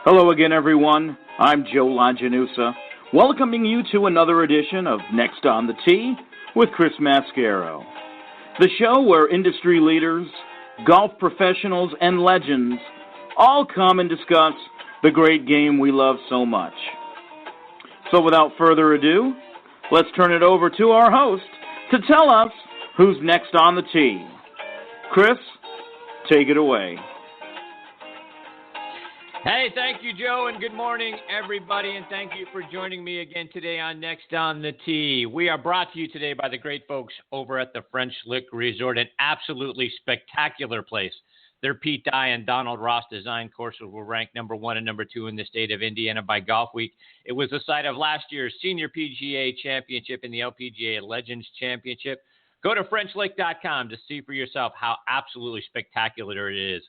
Hello again, everyone. I'm Joe Longinusa, welcoming you to another edition of Next on the Tee with Chris Mascaro, the show where industry leaders, golf professionals, and legends all come and discuss the great game we love so much. So without further ado, let's turn it over to our host to tell us who's next on the tee. Chris, take it away. Hey, thank you, Joe, and good morning, everybody, and thank you for joining me again today on Next on the Tee. We are brought to you today by the great folks over at the French Lick Resort, an absolutely spectacular place. Their Pete Dye and Donald Ross design courses were ranked number 1 and number 2 in the state of Indiana by Golf Week. It was the site of last year's Senior PGA Championship and the LPGA Legends Championship. Go to FrenchLick.com to see for yourself how absolutely spectacular it is.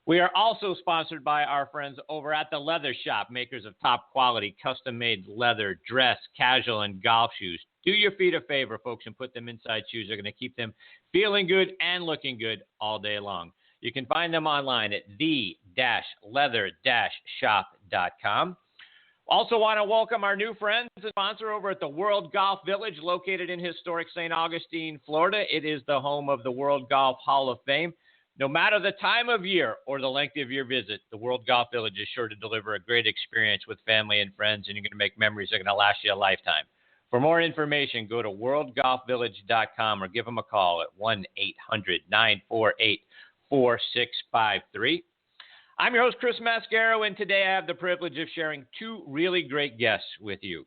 We are also sponsored by our friends over at The Leather Shop, makers of top quality, custom-made leather, dress, casual, and golf shoes. Do your feet a favor, folks, and put them inside shoes. They're going to keep them feeling good and looking good all day long. You can find them online at the-leather-shop.com. Also want to welcome our new friends and sponsor over at the World Golf Village, located in historic St. Augustine, Florida. It is the home of the World Golf Hall of Fame. No matter the time of year or the length of your visit, the World Golf Village is sure to deliver a great experience with family and friends, and you're going to make memories that are going to last you a lifetime. For more information, go to worldgolfvillage.com or give them a call at 1-800-948-4653. I'm your host, Chris Mascaro, and today I have the privilege of sharing two really great guests with you.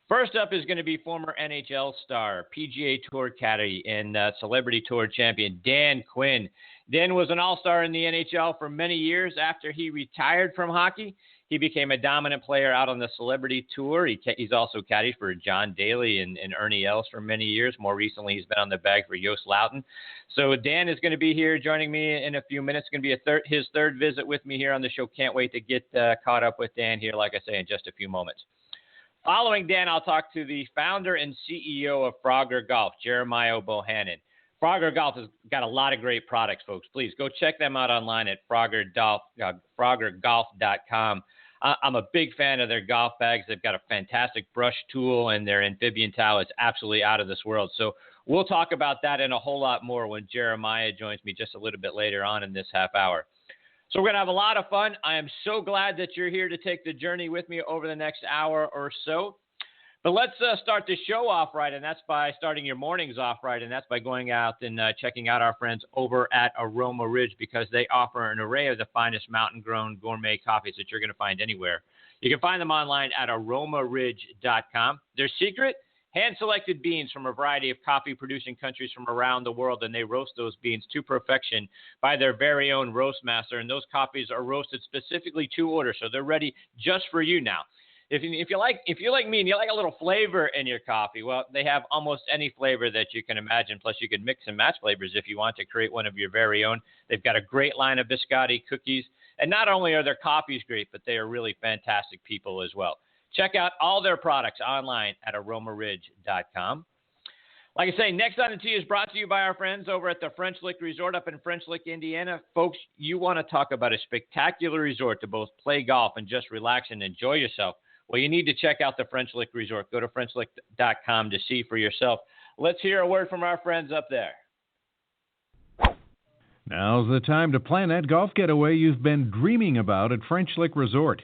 First up is going to be former NHL star, PGA Tour caddy, and Celebrity Tour champion Dan Quinn. Dan was an all-star in the NHL for many years. After he retired from hockey, he became a dominant player out on the Celebrity Tour. He's also caddied for John Daly and Ernie Els for many years. More recently, he's been on the bag for Joost Luiten. So Dan is going to be here joining me in a few minutes. It's going to be his third visit with me here on the show. Can't wait to get caught up with Dan here, like I say, in just a few moments. Following Dan, I'll talk to the founder and CEO of Frogger Golf, Jeremiah Bohannon. Frogger Golf has got a lot of great products, folks. Please go check them out online at froggergolf.com. I'm a big fan of their golf bags. They've got a fantastic brush tool, and their amphibian towel is absolutely out of this world. So we'll talk about that and a whole lot more when Jeremiah joins me just a little bit later on in this half hour. So we're going to have a lot of fun. I am so glad that you're here to take the journey with me over the next hour or so. But let's start the show off right, and that's by starting your mornings off right, and that's by going out and checking out our friends over at Aroma Ridge, because they offer an array of the finest mountain-grown gourmet coffees that you're going to find anywhere. You can find them online at aromaridge.com. Their secret? Hand-selected beans from a variety of coffee-producing countries from around the world, and they roast those beans to perfection by their very own roast master, and those coffees are roasted specifically to order, so they're ready just for you now. If you're like me and you like a little flavor in your coffee, well, they have almost any flavor that you can imagine. Plus, you can mix and match flavors if you want to create one of your very own. They've got a great line of biscotti cookies, and not only are their coffees great, but they are really fantastic people as well. Check out all their products online at aromaridge.com. Like I say, Next on the Tee is brought to you by our friends over at the French Lick Resort up in French Lick, Indiana. Folks, you want to talk about a spectacular resort to both play golf and just relax and enjoy yourself. Well, you need to check out the French Lick Resort. Go to FrenchLick.com to see for yourself. Let's hear a word from our friends up there. Now's the time to plan that golf getaway you've been dreaming about at French Lick Resort.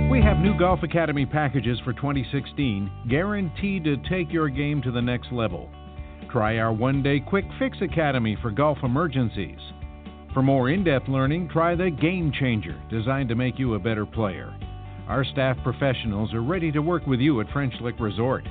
We have new Golf Academy packages for 2016, guaranteed to take your game to the next level. Try our one-day Quick Fix Academy for golf emergencies. For more in-depth learning, try the Game Changer, designed to make you a better player. Our staff professionals are ready to work with you at French Lick Resort.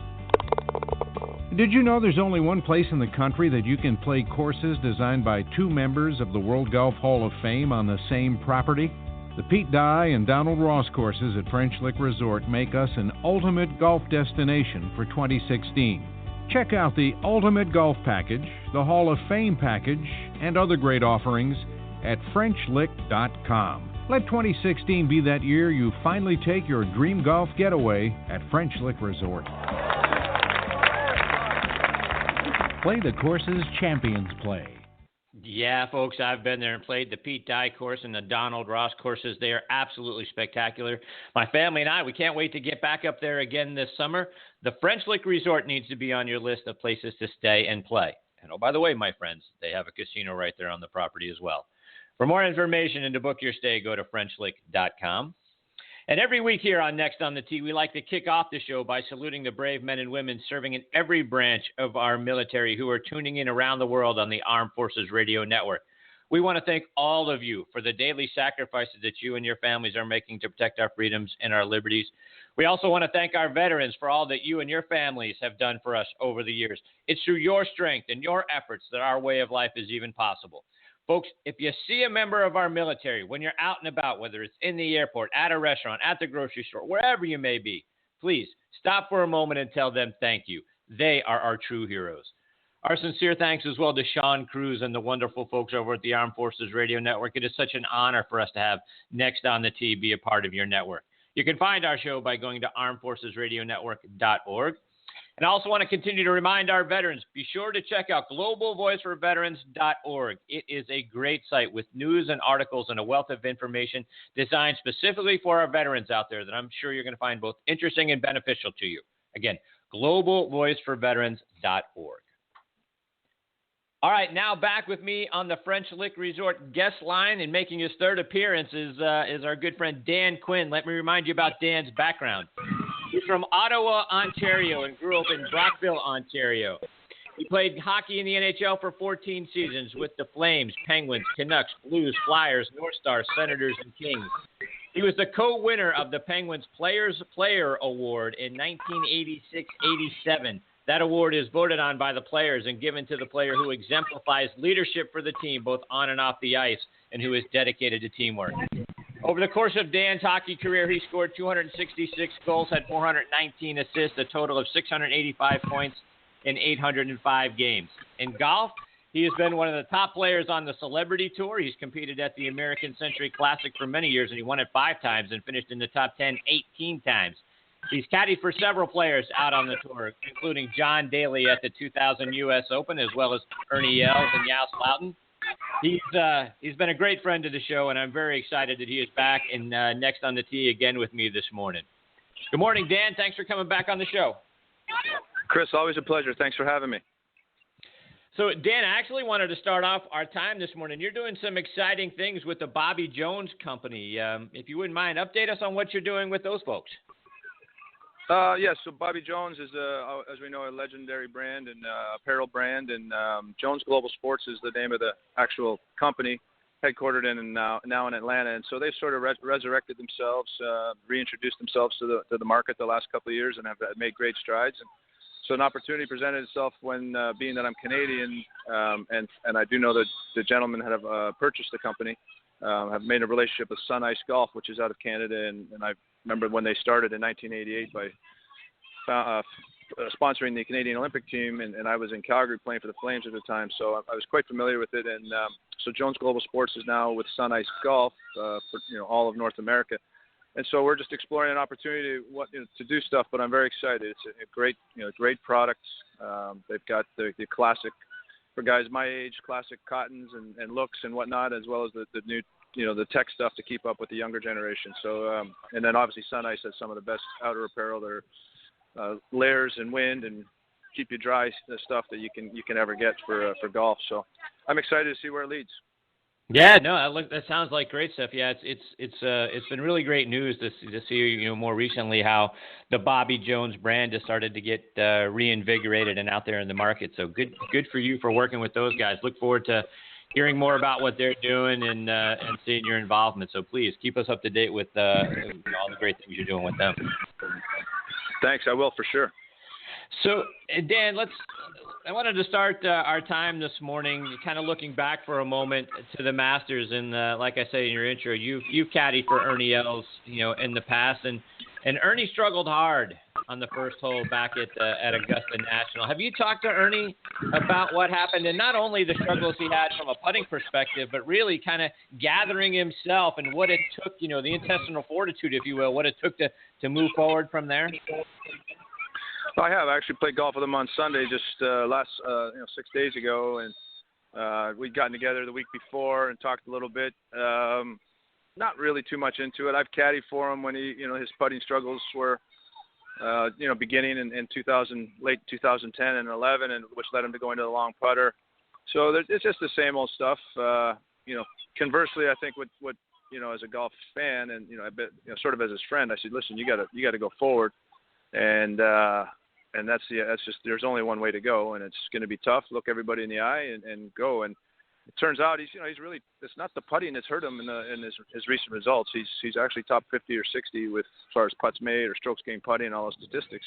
Did you know there's only one place in the country that you can play courses designed by two members of the World Golf Hall of Fame on the same property? The Pete Dye and Donald Ross courses at French Lick Resort make us an ultimate golf destination for 2016. Check out the Ultimate Golf Package, the Hall of Fame Package, and other great offerings at FrenchLick.com. Let 2016 be that year you finally take your dream golf getaway at French Lick Resort. Play the courses champions play. Yeah, folks, I've been there and played the Pete Dye course and the Donald Ross courses. They are absolutely spectacular. My family and I, we can't wait to get back up there again this summer. The French Lick Resort needs to be on your list of places to stay and play. And oh, by the way, my friends, they have a casino right there on the property as well. For more information and to book your stay, go to FrenchLick.com. And every week here on Next on the Tee, we like to kick off the show by saluting the brave men and women serving in every branch of our military who are tuning in around the world on the Armed Forces Radio Network. We want to thank all of you for the daily sacrifices that you and your families are making to protect our freedoms and our liberties. We also want to thank our veterans for all that you and your families have done for us over the years. It's through your strength and your efforts that our way of life is even possible. Folks, if you see a member of our military when you're out and about, whether it's in the airport, at a restaurant, at the grocery store, wherever you may be, please stop for a moment and tell them thank you. They are our true heroes. Our sincere thanks as well to Sean Cruz and the wonderful folks over at the Armed Forces Radio Network. It is such an honor for us to have Next on the Tee be a part of your network. You can find our show by going to armedforcesradionetwork.org. And I also want to continue to remind our veterans, be sure to check out globalvoiceforveterans.org. It is a great site with news and articles and a wealth of information designed specifically for our veterans out there that I'm sure you're going to find both interesting and beneficial to you. Again, globalvoiceforveterans.org. All right, now back with me on the French Lick Resort guest line and making his third appearance is our good friend Dan Quinn. Let me remind you about Dan's background. He's from Ottawa, Ontario, and grew up in Brockville, Ontario. He played hockey in the NHL for 14 seasons with the Flames, Penguins, Canucks, Blues, Flyers, North Stars, Senators, and Kings. He was the co-winner of the Penguins Players Player Award in 1986-87. That award is voted on by the players and given to the player who exemplifies leadership for the team, both on and off the ice, and who is dedicated to teamwork. Over the course of Dan's hockey career, he scored 266 goals, had 419 assists, a total of 685 points in 805 games. In golf, he has been one of the top players on the Celebrity Tour. He's competed at the American Century Classic for many years, and he won it 5 times and finished in the top 10 18 times. He's caddied for several players out on the tour, including John Daly at the 2000 U.S. Open, as well as Ernie Els and Yao Slouten. He's been a great friend to the show, and I'm very excited that he is back and Next on the Tee again with me this morning. Good morning, Dan. Thanks for coming back on the show. Chris, always a pleasure. Thanks for having me. So, Dan, I actually wanted to start off our time this morning. You're doing some exciting things with the Bobby Jones Company. If you wouldn't mind, update us on what you're doing with those folks. Yes, so Bobby Jones is, as we know, a legendary brand and apparel brand, and Jones Global Sports is the name of the actual company, headquartered now in Atlanta. And so they've sort of resurrected themselves, reintroduced themselves to the market the last couple of years, and have made great strides. And so an opportunity presented itself when, being that I'm Canadian, and I do know that the gentlemen have purchased the company. Have made a relationship with Sun Ice Golf, which is out of Canada, and I remember when they started in 1988 by sponsoring the Canadian Olympic team, and I was in Calgary playing for the Flames at the time, so I was quite familiar with it. And so Jones Global Sports is now with Sun Ice Golf for all of North America, and so we're just exploring an opportunity to do stuff. But I'm very excited. It's a great product. They've got the classic, for guys my age, classic cottons and looks and whatnot, as well as the new, the tech stuff to keep up with the younger generation. So, and then obviously Sun Ice has some of the best outer apparel. They're layers and wind and keep you dry stuff that you can ever get for golf. So I'm excited to see where it leads. Yeah, no, that sounds like great stuff. Yeah, it's been really great news to see more recently how the Bobby Jones brand has started to get reinvigorated and out there in the market. So good for you for working with those guys. Look forward to hearing more about what they're doing and seeing your involvement. So please keep us up to date with all the great things you're doing with them. Thanks, I will for sure. So, Dan, I wanted to start our time this morning kind of looking back for a moment to the Masters. And like I said in your intro, you've caddied for Ernie Els, in the past. And Ernie struggled hard on the first hole back at Augusta National. Have you talked to Ernie about what happened? And not only the struggles he had from a putting perspective, but really kind of gathering himself and what it took, the intestinal fortitude, if you will, what it took to move forward from there? I have. I actually played golf with him on Sunday just 6 days ago, and We'd gotten together the week before and talked a little bit. Not really too much into it. I've caddied for him when his putting struggles were, beginning in late 2010 and 11, and which led him to going to the long putter. So it's just the same old stuff. Conversely, I think what as a golf fan and a bit sort of as his friend, I said, listen, you got to go forward, and that's just there's only one way to go, and it's going to be tough. Look everybody in the eye and go. And it turns out he's really, it's not the putting that's hurt him in his recent results. He's actually top 50 or 60 with as far as putts made or strokes gained putting and all those statistics.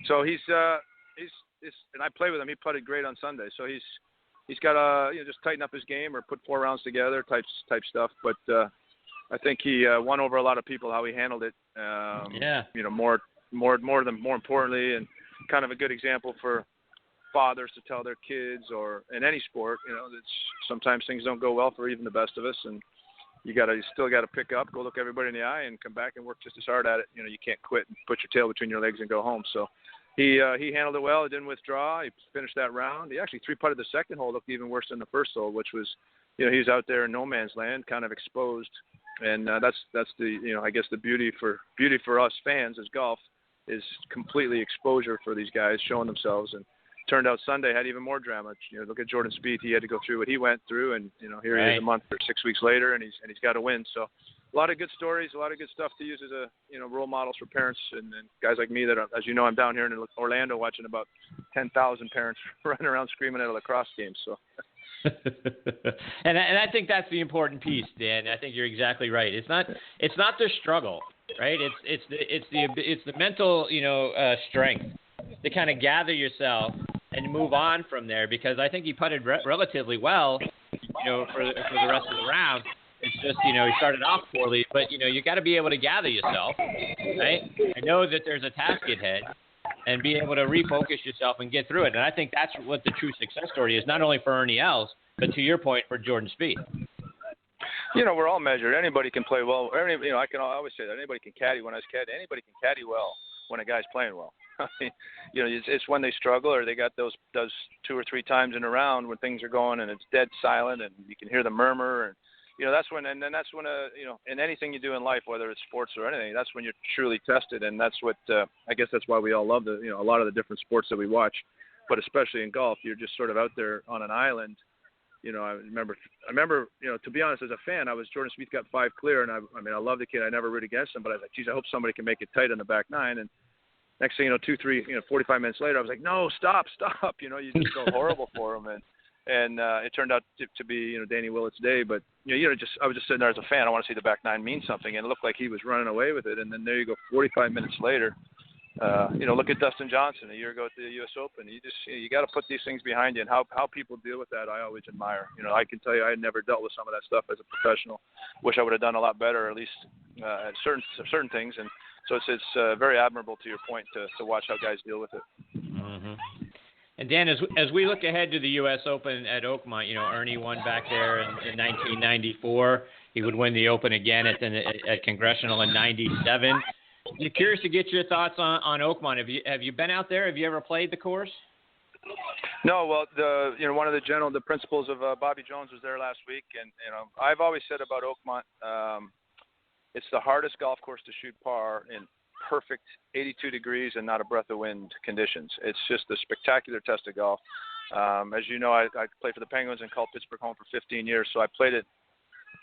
So he's and I play with him. He putted great on Sunday. So he's got to just tighten up his game or put 4 rounds together type stuff. But I think he won over a lot of people how he handled it. More importantly, and kind of a good example for fathers to tell their kids, or in any sport, that sometimes things don't go well for even the best of us, and you still got to pick up, go look everybody in the eye, and come back and work just as hard at it. You can't quit and put your tail between your legs and go home. So he handled it well. He didn't withdraw. He finished that round. He actually 3-putted the second hole. Looked even worse than the first hole, which was, he was out there in no man's land, kind of exposed. And that's the I guess the beauty for us fans as golf is completely exposure for these guys showing themselves. And turned out Sunday had even more drama. Look at Jordan Spieth. He had to go through what he went through, and here he is a month or 6 weeks later, and he's got to win. So a lot of good stories, a lot of good stuff to use as role models for parents and guys like me that are, as I'm down here in Orlando watching about 10,000 parents running around screaming at a lacrosse game. So. and I think that's the important piece, Dan. I think you're exactly right. It's not the struggle, right? It's the mental strength to kind of gather yourself and move on from there, because I think he putted relatively well, for the rest of the round. It's just, he started off poorly, but, you got to be able to gather yourself, right? I know that there's a task ahead, and be able to refocus yourself and get through it. And I think that's what the true success story is, not only for Ernie Els, but to your point, for Jordan Spieth. We're all measured. Anybody can play well. I always say that anybody can caddy. When I was caddy, anybody can caddy well when a guy's playing well. It's when they struggle, or they got those 2 or 3 times in a round when things are going and it's dead silent and you can hear the murmur, and that's when in anything you do in life, whether it's sports or anything, that's when you're truly tested. And that's what I guess that's why we all love a lot of the different sports that we watch, but especially in golf, you're just sort of out there on an island. I remember, to be honest, as a fan, Jordan Spieth got 5 clear, and I love the kid. I never root against him, but I was like, geez, I hope somebody can make it tight on the back 9. And next thing 45 minutes later, I was like, no, stop. You just felt horrible for him. And it turned out to be, Danny Willett's day. But, I was just sitting there as a fan. I want to see the back 9 mean something. And it looked like he was running away with it. And then there you go, 45 minutes later. Look at Dustin Johnson a year ago at the U.S. Open. You got to put these things behind you. And how people deal with that, I always admire. I can tell you I had never dealt with some of that stuff as a professional. Wish I would have done a lot better, or at least at certain things. And so it's very admirable, to your point, to watch how guys deal with it. Mm-hmm. And Dan, as we look ahead to the U.S. Open at Oakmont, Ernie won back there in 1994. He would win the Open again at Congressional in '97. I'm curious to get your thoughts on Oakmont. Have you been out there? Have you ever played the course? No. Well, one of the principals of Bobby Jones was there last week, and I've always said about Oakmont, it's the hardest golf course to shoot par in perfect 82 degrees and not a breath of wind conditions. It's just a spectacular test of golf. As you know, I played for the Penguins and called Pittsburgh home for 15 years, so I played it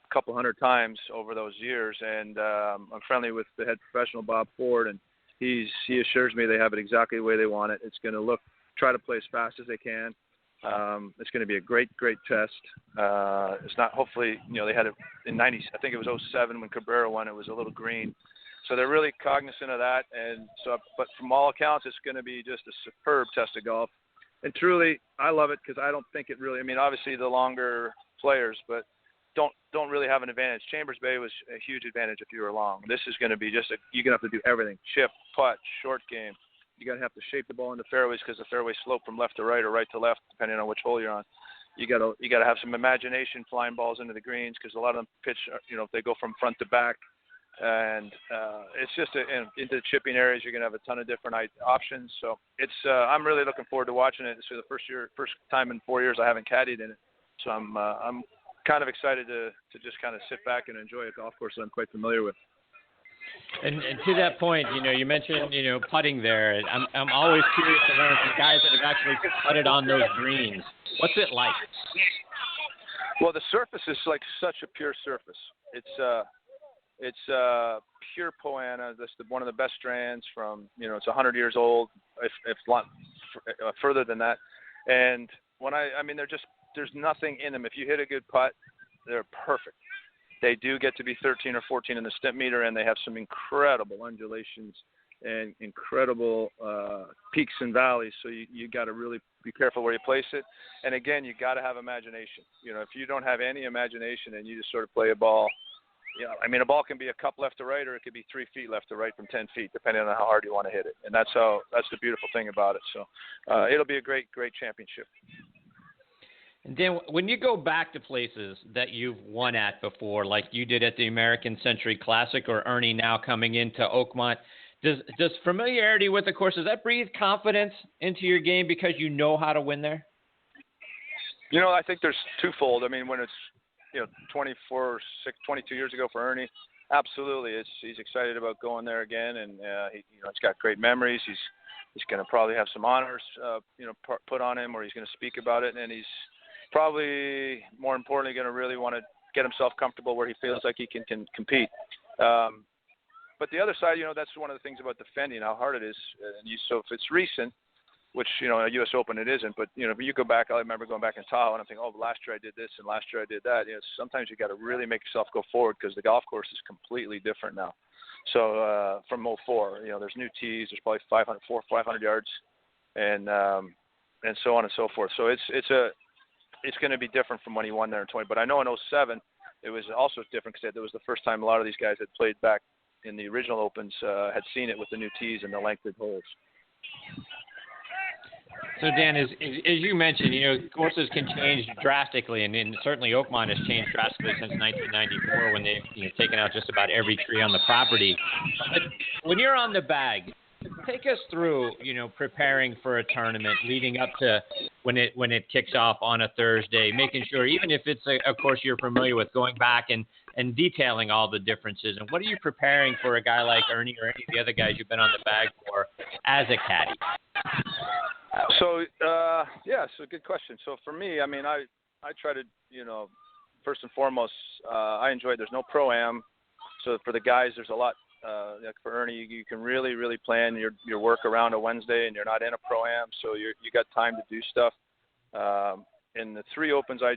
a couple hundred times over those years, and I'm friendly with the head professional, Bob Ford, and he assures me they have it exactly the way they want it. It's going to try to play as fast as they can. It's going to be a great test. It's not, hopefully, they had it in 90, I think it was 07 when Cabrera won, it was a little green. So they're really cognizant of that. And so, but from all accounts, it's going to be just a superb test of golf. And truly, I love it because I don't think it really, obviously the longer players, but don't really have an advantage. Chambers Bay was a huge advantage if you were long. This is going to be just you're going to have to do everything. Chip, putt, short game. You're going to have to shape the ball into fairways because the fairways slope from left to right or right to left, depending on which hole you're on. You got to have some imagination flying balls into the greens because a lot of them pitch, they go from front to back. And it's just into the chipping areas, you're going to have a ton of different options. So I'm really looking forward to watching it. It's the first time in 4 years I haven't caddied in it. So I'm kind of excited to just kind of sit back and enjoy a golf course that I'm quite familiar with. And to that point, you mentioned, putting there. I'm always curious to learn from guys that have actually putted on those greens. What's it like? Well, the surface is like such a pure surface. It's pure Bohannon. That's one of the best strands from, it's 100 years old, if not further than that. And there's nothing in them. If you hit a good putt, they're perfect. They do get to be 13 or 14 in the stimp meter, and they have some incredible undulations and incredible peaks and valleys. So you got to really be careful where you place it. And again, you got to have imagination. If you don't have any imagination and you just sort of play a ball, a ball can be a cup left to right, or it could be 3 feet left to right from 10 feet, depending on how hard you want to hit it. And that's the beautiful thing about it. So it'll be a great, great championship. And Dan, when you go back to places that you've won at before, like you did at the American Century Classic, or Ernie now coming into Oakmont, does familiarity with the course, does that breathe confidence into your game because you know how to win there? I think there's twofold. When it's 22 years ago for Ernie, absolutely, he's excited about going there again, and he's got great memories. He's going to probably have some honors, put on him, or he's going to speak about it, and he's probably, more importantly, going to really want to get himself comfortable where he feels like he can compete. But the other side, that's one of the things about defending, how hard it is. So if it's recent, which, a U.S. Open it isn't, but, if you go back, I remember going back in Tahoe, and I'm thinking, last year I did this, and last year I did that. Sometimes you got to really make yourself go forward because the golf course is completely different now. So from 04, there's new tees, there's probably 500 yards, and so on and so forth. So it's going to be different from when he won there in 20. But I know in 07, it was also different because it was the first time a lot of these guys had played back in the original Opens, had seen it with the new tees and the lengthened holes. So, Dan, as you mentioned, courses can change drastically, and certainly Oakmont has changed drastically since 1994 when they've taken out just about every tree on the property. But when you're on the bag, take us through, preparing for a tournament, leading up to when it kicks off on a Thursday, making sure, even if it's a course you're familiar with, going back and detailing all the differences. And what are you preparing for a guy like Ernie or any of the other guys you've been on the bag for as a caddy? So, it's a good question. So for me, I try to, first and foremost, I enjoy, there's no pro-am. So for the guys, there's a lot, like for Ernie, you can really, really plan your work around a Wednesday, and you're not in a pro-am. So you got time to do stuff. In the 3 Opens I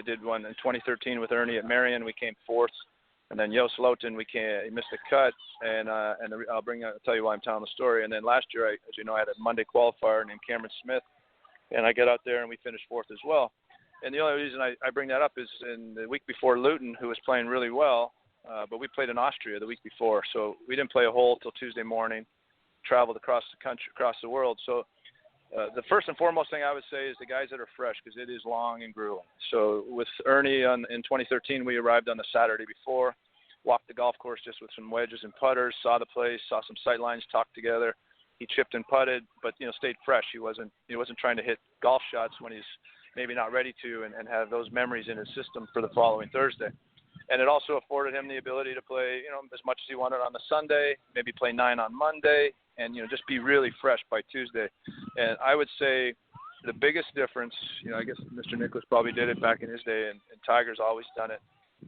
did one in 2013 with Ernie at Marion. We came 4th. And then Jos Loten, he missed a cut, and I'll tell you why I'm telling the story. And then last year, as you know, I had a Monday qualifier named Cameron Smith, and I got out there and we finished 4th as well. And the only reason I bring that up is in the week before, Luton, who was playing really well, but we played in Austria the week before, so we didn't play a hole till Tuesday morning. Traveled across the country, across the world. So the first and foremost thing I would say is the guys that are fresh, because it is long and grueling. So with Ernie in 2013, we arrived on the Saturday before, walked the golf course just with some wedges and putters, saw the place, saw some sight lines, talked together. He chipped and putted, but stayed fresh. He wasn't trying to hit golf shots when he's maybe not ready to, and have those memories in his system for the following Thursday. And it also afforded him the ability to play, as much as he wanted on the Sunday, maybe play 9 on Monday, and just be really fresh by Tuesday. And I would say the biggest difference, I guess Mr. Nicklaus probably did it back in his day, and Tiger's always done it.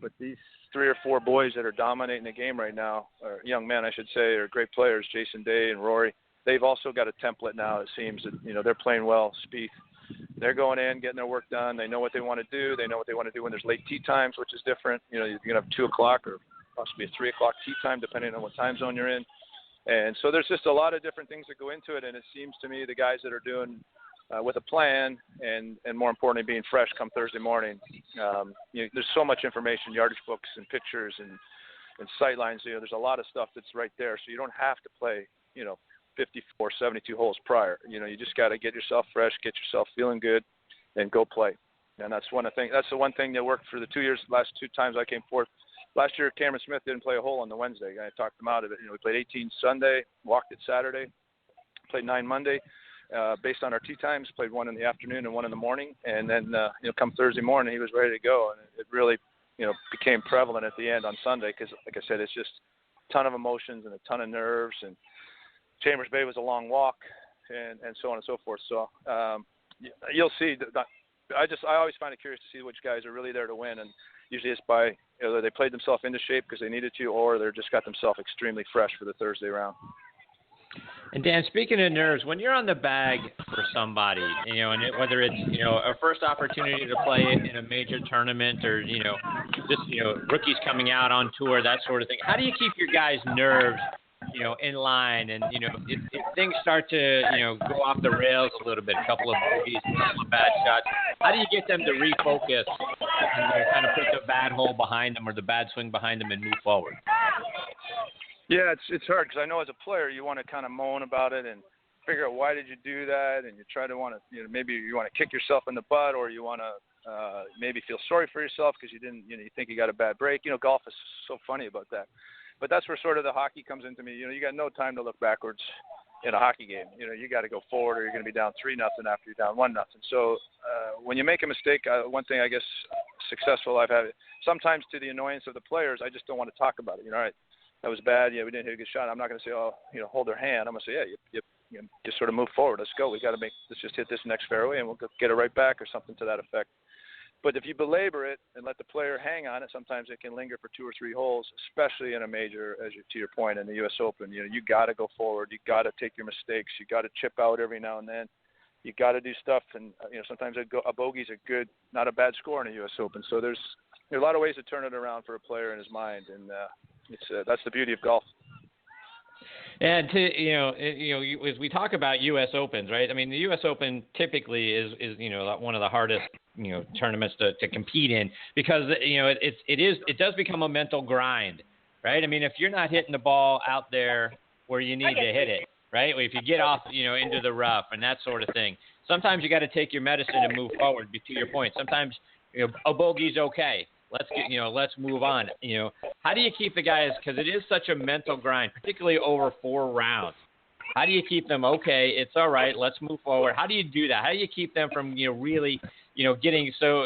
But these 3 or 4 boys that are dominating the game right now, or young men, I should say, are great players, Jason Day and Rory. They've also got a template now. It seems that they're playing well. Spieth, they're going in, getting their work done. They know what they want to do. They know what they want to do when there's late tee times, which is different. You're going to have 2 o'clock or possibly a 3 o'clock tee time, depending on what time zone you're in. And so there's just a lot of different things that go into it. And it seems to me the guys that are doing with a plan and more importantly being fresh come Thursday morning, there's so much information, yardage books and pictures and sight lines. There's a lot of stuff that's right there. So you don't have to play, 54, 72 holes prior. You just got to get yourself fresh, get yourself feeling good, and go play. And that's the one thing that worked for the last 2 times I came 4th. Last year, Cameron Smith didn't play a hole on the Wednesday. I talked him out of it. We played 18 Sunday, walked it Saturday, played 9 Monday. based on our tee times. Played one in the afternoon and one in the morning, and then come Thursday morning, he was ready to go, and it really became prevalent at the end on Sunday because, like I said, it's just a ton of emotions and a ton of nerves, and Chambers Bay was a long walk, and so on and so forth. So you'll see. I always find it curious to see which guys are really there to win, and usually it's by either they played themselves into shape because they needed to, or they're just got themselves extremely fresh for the Thursday round. And Dan, speaking of nerves, when you're on the bag for somebody, and whether it's a first opportunity to play in a major tournament or just rookies coming out on tour, that sort of thing, how do you keep your guys' nerves in line? And if things start to go off the rails a little bit, a couple of bogeys, a couple of bad shots, how do you get them to refocus and kind of put the bad hole behind them or the bad swing behind them and move forward? Yeah, it's hard because I know as a player you want to kind of moan about it and figure out why did you do that, and you try to maybe you want to kick yourself in the butt, or you want to maybe feel sorry for yourself because you didn't you think you got a bad break. Golf is so funny about that, but that's where sort of the hockey comes into me. You got no time to look backwards in a hockey game. You got to go forward, or you're going to be down 3-0 after you're down 1-0. So when you make a mistake, one thing I guess successful I've had sometimes to the annoyance of the players, I just don't want to talk about it. All right, that was bad. Yeah, we didn't hit a good shot. I'm not going to say, hold their hand. I'm going to say, yeah, you just sort of move forward. Let's go. Let's just hit this next fairway and we'll get it right back, or something to that effect. But if you belabor it and let the player hang on it, sometimes it can linger for 2 or 3 holes, especially in a major, to your point, in the U.S. Open. You got to go forward. You got to take your mistakes. You got to chip out every now and then. You got to do stuff. And, sometimes a bogey's a good, not a bad score in a U.S. Open. So there's a lot of ways to turn it around for a player in his mind. And that's the beauty of golf. And as we talk about U.S. Opens, right? I mean, the U.S. Open typically is one of the hardest tournaments to compete in because it does become a mental grind, right? I mean, if you're not hitting the ball out there where you need to hit it, right? If you get off into the rough and that sort of thing, sometimes you got to take your medicine and move forward. To your point, sometimes a bogey's okay. Let's move on. How do you keep the guys, because it is such a mental grind, particularly over 4 rounds? How do you keep them okay? It's all right. Let's move forward. How do you do that? How do you keep them from really getting so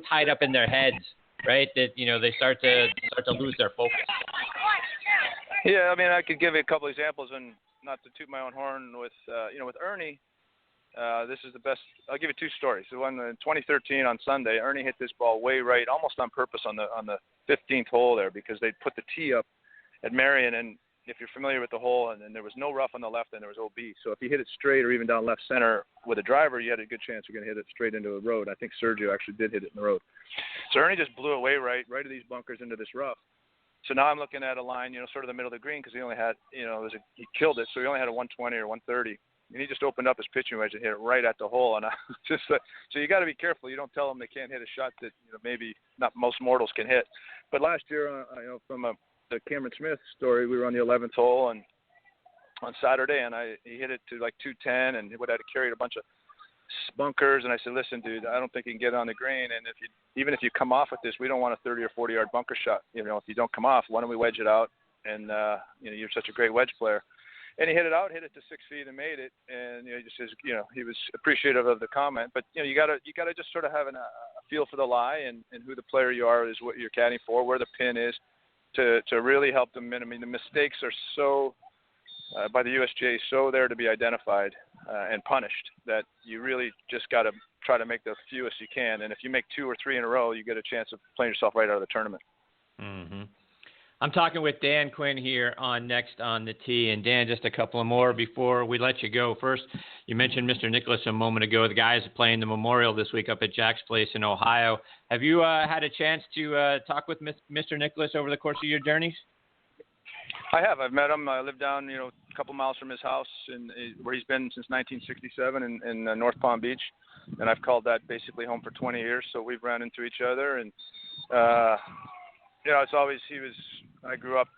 tied up in their heads, right? That they start to lose their focus. Yeah, I mean, I could give you a couple examples, and not to toot my own horn with with Ernie. This is the best. I'll give you 2 stories. The one in 2013 on Sunday, Ernie hit this ball way right, almost on purpose on the 15th hole there, because they put the tee up at Marion, and if you're familiar with the hole, and then there was no rough on the left and there was OB. So if you hit it straight or even down left center with a driver, you had a good chance you're going to hit it straight into a road. I think Sergio actually did hit it in the road. So Ernie just blew away right of these bunkers into this rough. So now I'm looking at a line, sort of the middle of the green, because he only had, he killed it, so he only had a 120 or 130. And he just opened up his pitching wedge and hit it right at the hole. And I just so you got to be careful. You don't tell them they can't hit a shot that maybe not most mortals can hit. But last year, from the Cameron Smith story, we were on the 11th hole and on Saturday, and he hit it to like 210, and he would have carried a bunch of bunkers. And I said, listen, dude, I don't think you can get on the green. And even if you come off with this, we don't want a 30 or 40 yard bunker shot. If you don't come off, why don't we wedge it out? And you're such a great wedge player. And he hit it out, hit it to 6 feet, and made it. And he just says, he was appreciative of the comment. But you gotta just sort of have a feel for the lie and who the player you are is, what you're caddying for, where the pin is, to really help them. I mean, the mistakes are so by the USGA so there to be identified and punished that you really just got to try to make the fewest you can. And if you make 2 or 3 in a row, you get a chance of playing yourself right out of the tournament. Mm-hmm. I'm talking with Dan Quinn here on Next on the Tee. And Dan, just a couple of more before we let you go. First, you mentioned Mr. Nicklaus a moment ago. The guys are playing the Memorial this week up at Jack's Place in Ohio. Have you had a chance to talk with Mr. Nicklaus over the course of your journeys? I have. I've met him. I live down, a couple miles from his house, where he's been since 1967 in North Palm Beach. And I've called that basically home for 20 years. So we've run into each other. And, it's always, I grew up,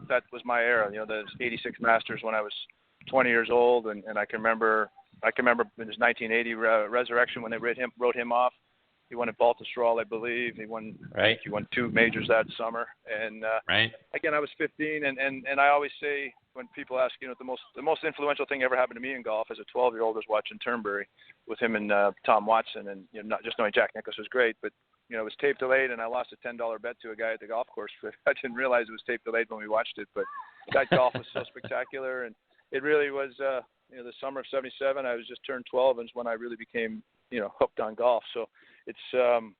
that was my era, the 86 Masters when I was 20 years old. And I can remember in his 1980 resurrection when they wrote him off. He won at Baltusrol, I believe. He won. Right. I think he won 2 majors that summer. And right. Again, I was 15, and I always say when people ask, the most influential thing ever happened to me in golf as a 12-year-old was watching Turnberry with him and Tom Watson, and not just knowing Jack Nicklaus was great, but it was tape delayed, and I lost a $10 bet to a guy at the golf course. I didn't realize it was tape delayed when we watched it, but that golf was so spectacular, and it really was. The summer of '77, I was just turned 12, and it's when I really became hooked on golf. So it's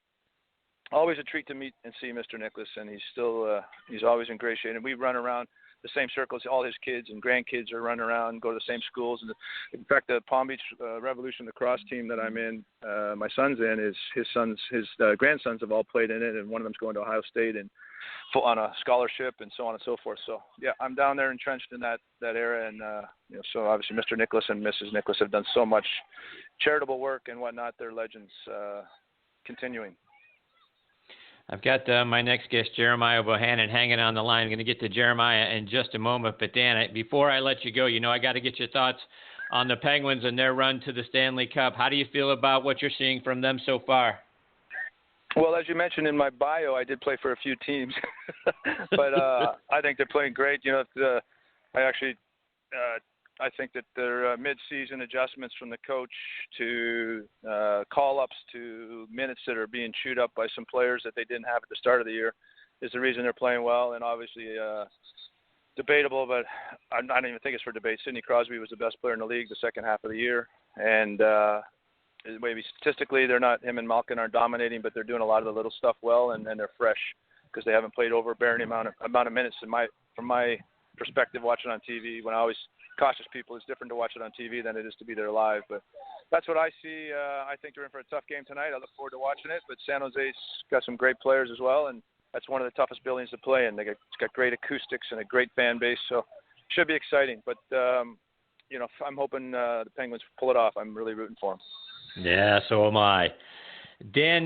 always a treat to meet and see Mr. Nicklaus, and he's always in great shape. And we run around the same circles. All his kids and grandkids are running around, go to the same schools. And in fact, the Palm Beach Revolution lacrosse team that I'm in, my son's in, his grandsons have all played in it, and one of them's going to Ohio State and on a scholarship and so on and so forth. So yeah, I'm down there entrenched in that era, and so obviously Mr. Nicklaus and Mrs. Nicklaus have done so much charitable work and whatnot. They're legends, continuing. I've got my next guest, Jeremiah Bohannon, hanging on the line. I'm going to get to Jeremiah in just a moment. But, Dan, before I let you go, I got to get your thoughts on the Penguins and their run to the Stanley Cup. How do you feel about what you're seeing from them so far? Well, as you mentioned in my bio, I did play for a few teams. But I think they're playing great. I think that their mid-season adjustments from the coach to call-ups to minutes that are being chewed up by some players that they didn't have at the start of the year is the reason they're playing well. And obviously debatable, but I don't even think it's for debate. Sidney Crosby was the best player in the league the second half of the year. And maybe statistically him and Malkin aren't dominating, but they're doing a lot of the little stuff well, and they're fresh because they haven't played overbearing amount of minutes. From my perspective, watching on TV, when I always cautious people, it's different to watch it on TV than it is to be there live. But that's what I see. I think they're in for a tough game tonight. I look forward to watching it. But San Jose's got some great players as well, and that's one of the toughest buildings to play in. It's got great acoustics and a great fan base, so it should be exciting. But I'm hoping the Penguins pull it off. I'm really rooting for them. Yeah, so am I. Dan,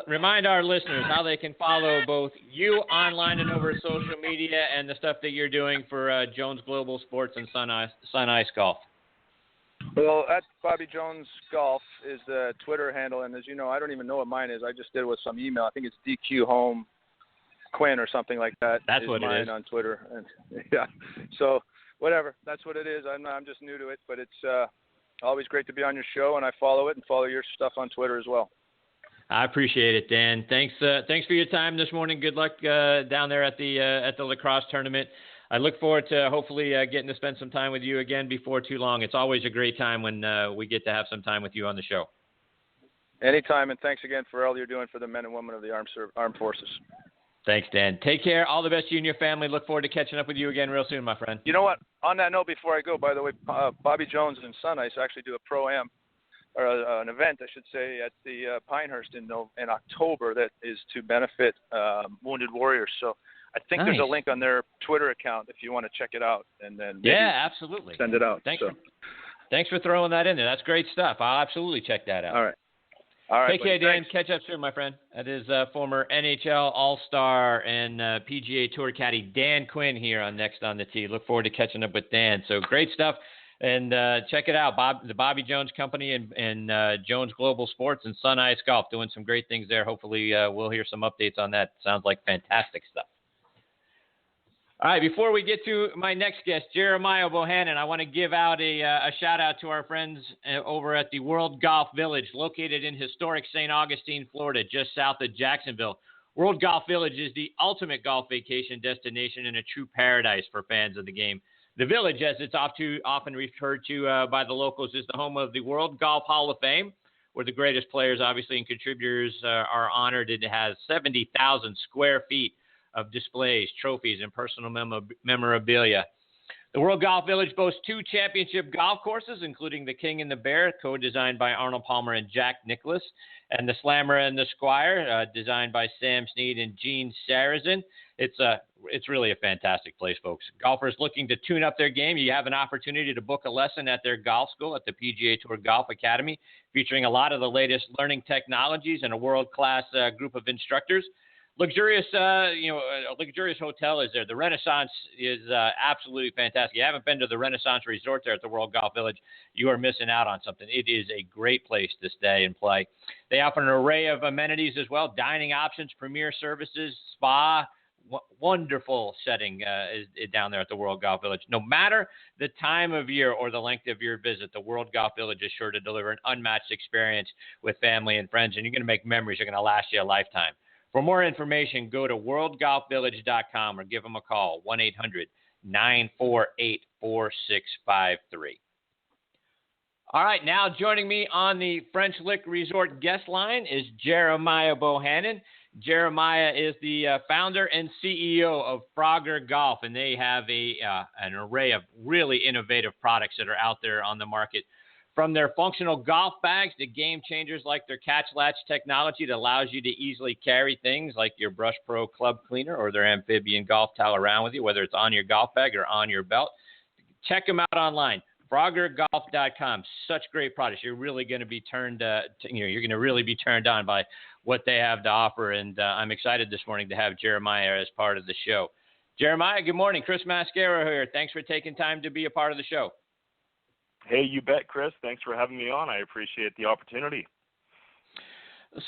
remind our listeners how they can follow both you online and over social media and the stuff that you're doing for Jones Global Sports and Sun Ice Golf. Well, at Bobby Jones Golf is the Twitter handle, and as you know, I don't even know what mine is. I just did it with some email. I think it's DQ Home Quinn or something like that. That's what mine it is on Twitter. And, yeah, so whatever. That's what it is. I'm just new to it, but it's always great to be on your show, and I follow it and follow your stuff on Twitter as well. I appreciate it, Dan. Thanks for your time this morning. Good luck down there at the lacrosse tournament. I look forward to hopefully getting to spend some time with you again before too long. It's always a great time when we get to have some time with you on the show. Anytime, and thanks again for all you're doing for the men and women of the armed forces. Thanks, Dan. Take care. All the best to you and your family. Look forward to catching up with you again real soon, my friend. You know what? On that note, before I go, by the way, Bobby Jones and Sun Ice actually do a pro-am, or an event, I should say, at the Pinehurst in October that is to benefit wounded warriors. So I think There's a link on their Twitter account if you want to check it out, and then absolutely send it out. Thanks for throwing that in there. That's great stuff. I'll absolutely check that out. All right. Take care, Dan. Catch up soon, my friend. That is former NHL All-Star and PGA Tour caddy Dan Quinn here on Next on the Tee. Look forward to catching up with Dan. So great stuff. And check it out, the Bobby Jones Company and Jones Global Sports and Sun Ice Golf doing some great things there. Hopefully we'll hear some updates on that. Sounds like fantastic stuff. All right, before we get to my next guest, Jeremiah Bohannon, I want to give out a shout-out to our friends over at the World Golf Village, located in historic St. Augustine, Florida, just south of Jacksonville. World Golf Village is the ultimate golf vacation destination and a true paradise for fans of the game. The Village, as it's often referred to by the locals, is the home of the World Golf Hall of Fame, where the greatest players, obviously, and contributors are honored. It has 70,000 square feet of displays, trophies, and personal memorabilia. The World Golf Village boasts 2 championship golf courses, including the King and the Bear, co-designed by Arnold Palmer and Jack Nicklaus, and the Slammer and the Squire, designed by Sam Snead and Gene Sarazen. It's really a fantastic place, folks. Golfers looking to tune up their game, you have an opportunity to book a lesson at their golf school at the PGA Tour Golf Academy, featuring a lot of the latest learning technologies and a world-class group of instructors. luxurious, a luxurious hotel is there. The Renaissance is absolutely fantastic. If you haven't been to the Renaissance Resort there at the World Golf Village, you are missing out on something. It is a great place to stay and play. They offer an array of amenities as well, dining options, premier services, spa. Wonderful setting is down there at the World Golf Village. No matter the time of year or the length of your visit, the World Golf Village is sure to deliver an unmatched experience with family and friends, and you're going to make memories that are going to last you a lifetime. For more information, go to worldgolfvillage.com or give them a call, 1-800-948-4653. All right, now joining me on the French Lick Resort guest line is Jeremiah Bohannon. Jeremiah is the founder and CEO of Frogger Golf, and they have an array of really innovative products that are out there on the market. From their functional golf bags to game changers like their Catch Latch technology that allows you to easily carry things like your Brush Pro club cleaner or their amphibian golf towel around with you, whether it's on your golf bag or on your belt. Check them out online. FroggerGolf.com. Such great products. You're really going to be turned on by what they have to offer. And I'm excited this morning to have Jeremiah as part of the show. Jeremiah, good morning. Chris Mascaro here. Thanks for taking time to be a part of the show. Hey, you bet, Chris. Thanks for having me on. I appreciate the opportunity.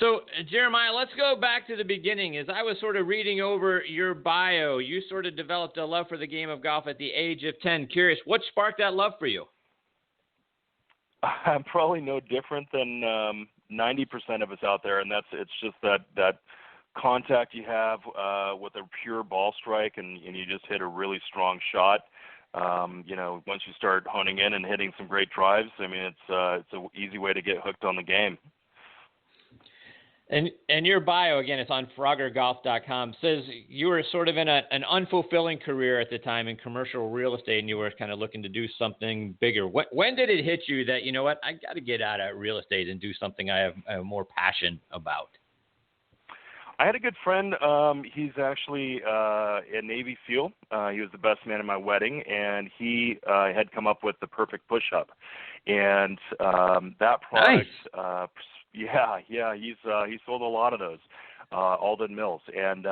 So, Jeremiah, let's go back to the beginning. As I was sort of reading over your bio, you sort of developed a love for the game of golf at the age of 10. Curious, what sparked that love for you? I'm probably no different than 90% of us out there, and it's just that contact you have with a pure ball strike, and you just hit a really strong shot. Once you start honing in and hitting some great drives, I mean, it's an easy way to get hooked on the game. And your bio, again, it's on FroggerGolf.com, says you were sort of in an unfulfilling career at the time in commercial real estate, and you were kind of looking to do something bigger. When did it hit you that, you know what, I got to get out of real estate and do something I have more passion about? I had a good friend. He's actually a Navy SEAL. He was the best man at my wedding, and he had come up with the perfect push-up. And that product, nice. He sold a lot of those, Alden Mills. And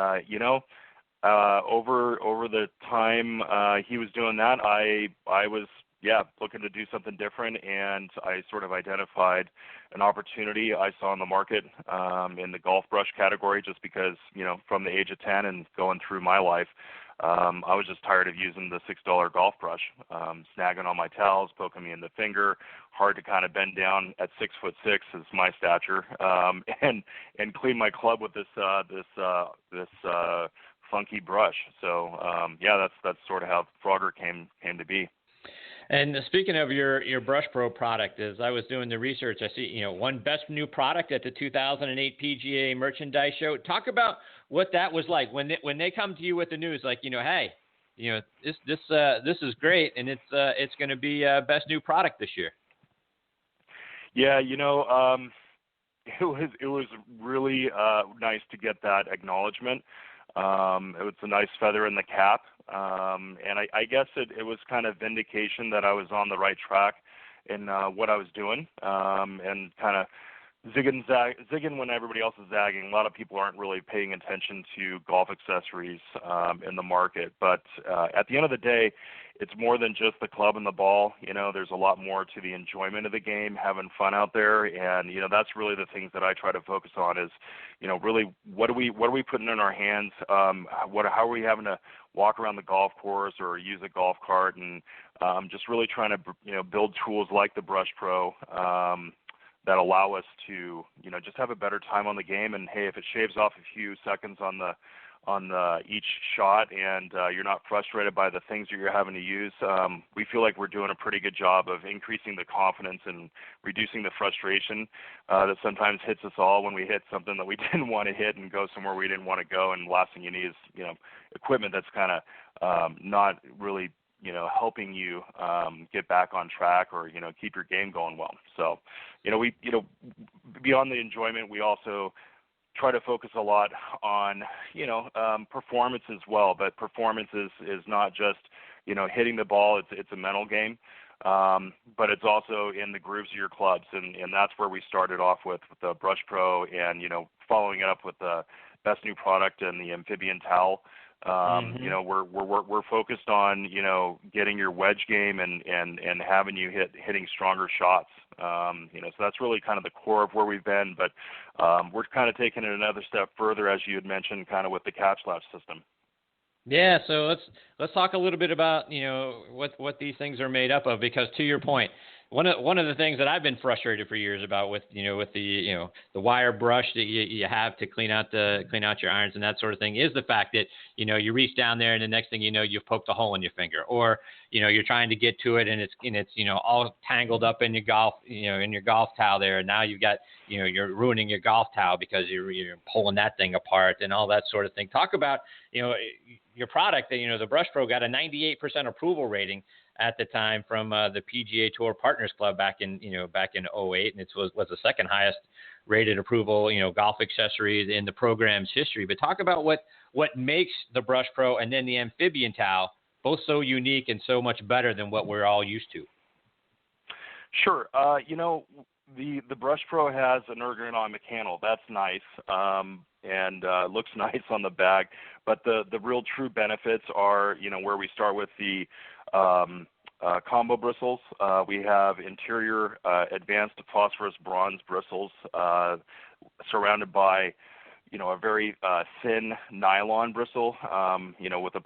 over the time he was doing that, I was looking to do something different, and I sort of identified an opportunity I saw in the market in the golf brush category, just because, from the age of 10 and going through my life, I was just tired of using the $6 golf brush, snagging on my towels, poking me in the finger, hard to kind of bend down at 6'6" is my stature, and clean my club with this funky brush. So that's sort of how Frogger came to be. And speaking of your Brush Pro product, as I was doing the research, I see, won Best New Product at the 2008 PGA Merchandise Show. Talk about what that was like when they come to you with the news, like, hey, this is great, and it's going to be Best New Product this year. Yeah, it was really nice to get that acknowledgement. It was a nice feather in the cap. And I guess it was kind of vindication that I was on the right track in what I was doing, and kind of zigging when everybody else is zagging. A lot of people aren't really paying attention to golf accessories in the market. But at the end of the day, it's more than just the club and the ball. There's a lot more to the enjoyment of the game, having fun out there, and that's really the things that I try to focus on is, really what are we putting in our hands? How are we having to walk around the golf course or use a golf cart, and just really trying to build tools like the Brush Pro that allow us to just have a better time on the game. And hey, if it shaves off a few seconds on each shot, and you're not frustrated by the things that you're having to use, we feel like we're doing a pretty good job of increasing the confidence and reducing the frustration that sometimes hits us all when we hit something that we didn't want to hit and go somewhere we didn't want to go. And the last thing you need is equipment that's kind of not really helping you get back on track or keep your game going well. So we beyond the enjoyment, we also try to focus a lot on performance as well. But performance is not just hitting the ball. It's a mental game, but it's also in the grooves of your clubs, and that's where we started off with the Brush Pro, and following it up with the best new product in the amphibian towel. You know, we're focused on, you know, getting your wedge game and having you hitting stronger shots. You know, so that's really kind of the core of where we've been, but we're kind of taking it another step further, as you had mentioned, kind of with the catch latch system. Yeah, so let's talk a little bit about, you know, what these things are made up of, because to your point, one of the things that I've been frustrated for years about with the wire brush that you have to clean out your irons and that sort of thing is the fact that, you know, you reach down there and the next thing you know, you've poked a hole in your finger, or, you know, you're trying to get to it and it's you know, all tangled up in your golf towel there, and now you've got, you know, you're ruining your golf towel because you're pulling that thing apart and all that sort of thing. Talk about, you know, your product. You know, the Brush Pro got a 98% approval rating at the time from the PGA Tour Partners Club back in 2008, and it was the second highest rated approval, you know, golf accessories in the program's history. But talk about what makes the Brush Pro and then the amphibian towel both so unique and so much better than what we're all used to. Sure. You know, the Brush Pro has an ergonomic handle. That's nice. And looks nice on the bag, but the real true benefits are, you know, where we start with the combo bristles. We have interior advanced phosphorus bronze bristles surrounded by, you know, a very thin nylon bristle, you know, with a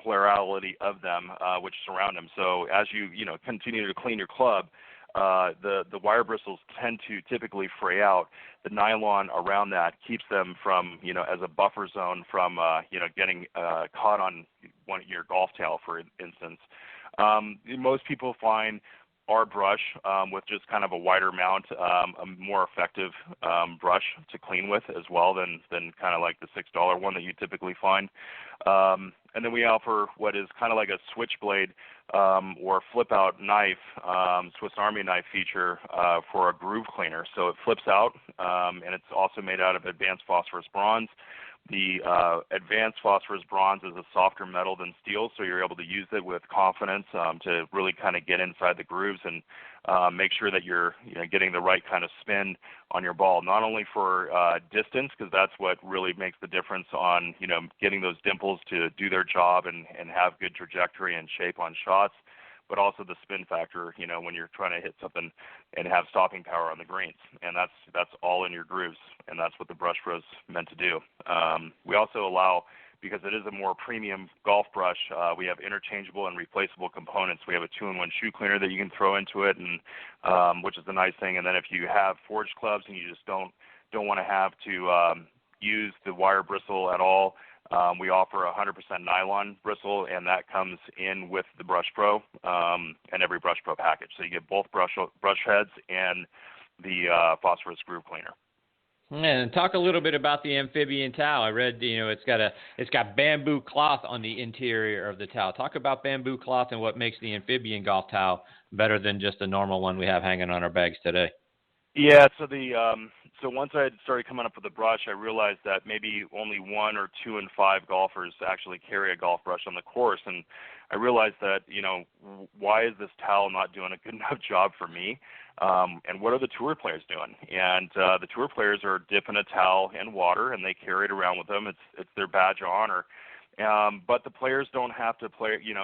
plurality of them which surround them. So as you know, continue to clean your club, the wire bristles tend to typically fray out. The nylon around that keeps them from, you know, as a buffer zone from, you know, getting caught on your golf towel, for instance. Most people find our brush with just kind of a wider mount, a more effective brush to clean with as well than kind of like the $6 one that you typically find. And then we offer what is kind of like a switchblade or flip-out knife, Swiss Army knife feature for a groove cleaner. So it flips out, and it's also made out of advanced phosphorus bronze. The advanced phosphorus bronze is a softer metal than steel, so you're able to use it with confidence to really kind of get inside the grooves and make sure that you're, you know, getting the right kind of spin on your ball, not only for distance, because that's what really makes the difference on, you know, getting those dimples to do their job and have good trajectory and shape on shots, but also the spin factor, you know, when you're trying to hit something and have stopping power on the greens. And that's all in your grooves, and that's what the Brush Pro's meant to do. We also allow, because it is a more premium golf brush, we have interchangeable and replaceable components. We have a 2-in-1 shoe cleaner that you can throw into it, and which is a nice thing. And then if you have forged clubs and you just don't want to have to use the wire bristle at all, we offer a 100% nylon bristle, and that comes in with the Brush Pro and every Brush Pro package. So you get both brush heads and the phosphorus groove cleaner. And talk a little bit about the amphibian towel. I read, you know, it's got bamboo cloth on the interior of the towel. Talk about bamboo cloth and what makes the amphibian golf towel better than just the normal one we have hanging on our bags today. Yeah, so so once I had started coming up with the brush, I realized that maybe only 1 or 2 in 5 golfers actually carry a golf brush on the course, and I realized that, you know, why is this towel not doing a good enough job for me? And what are the tour players doing? And the tour players are dipping a towel in water, and they carry it around with them. It's their badge of honor. But the players don't have to